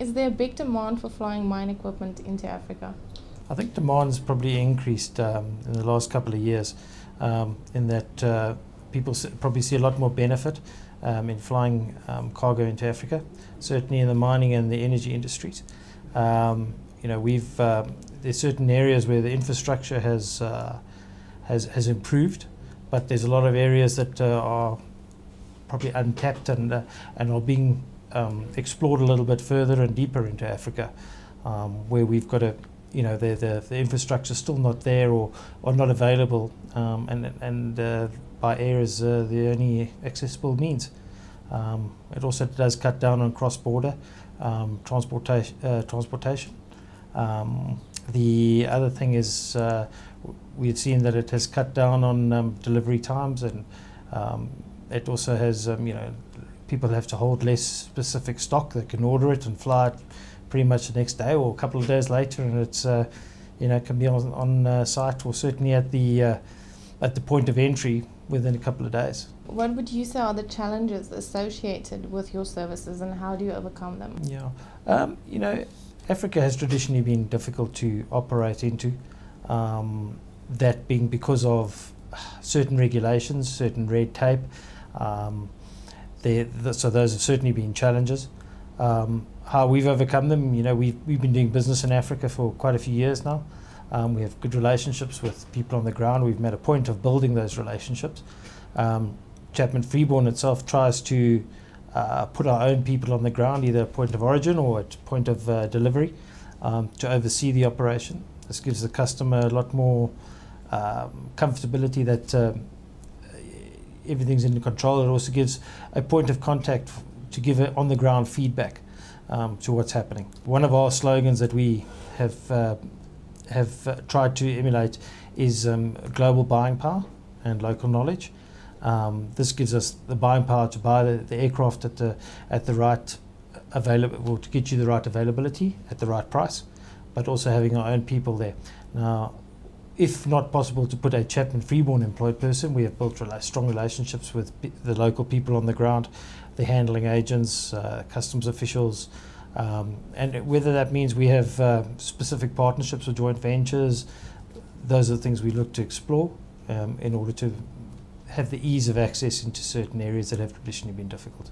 Is there a big demand for flying mine equipment into Africa? I think demand's probably increased in the last couple of years, in that people probably see a lot more benefit in flying cargo into Africa, certainly in the mining and the energy industries. There's certain areas where the infrastructure has improved, but there's a lot of areas that are probably untapped and are being explored a little bit further and deeper into Africa, where we've got the infrastructure still not there or not available, and by air is the only accessible means. It also does cut down on cross-border transportation. The other thing is we've seen that it has cut down on delivery times, and it also has people have to hold less specific stock. They can order it and fly it pretty much the next day or a couple of days later, and it's can be on site or certainly at the point of entry within a couple of days. What would you say are the challenges associated with your services, and how do you overcome them? Yeah, Africa has traditionally been difficult to operate into, that being because of certain regulations, certain red tape. So those have certainly been challenges. How we've overcome them, we've been doing business in Africa for quite a few years now. We have good relationships with people on the ground. We've made a point of building those relationships. Chapman Freeborn itself tries to put our own people on the ground, either at point of origin or at point of delivery, to oversee the operation. This gives the customer a lot more comfortability that everything's in control. It also gives a point of contact to give on the ground feedback to what's happening. One of our slogans that we have tried to emulate is global buying power and local knowledge. This gives us the buying power to buy the aircraft at the right to get you the right availability at the right price, but also having our own people there. Now, if not possible to put a Chapman Freeborn employed person, we have built strong relationships with the local people on the ground, the handling agents, customs officials, and whether that means we have specific partnerships or joint ventures, those are the things we look to explore in order to have the ease of access into certain areas that have traditionally been difficult.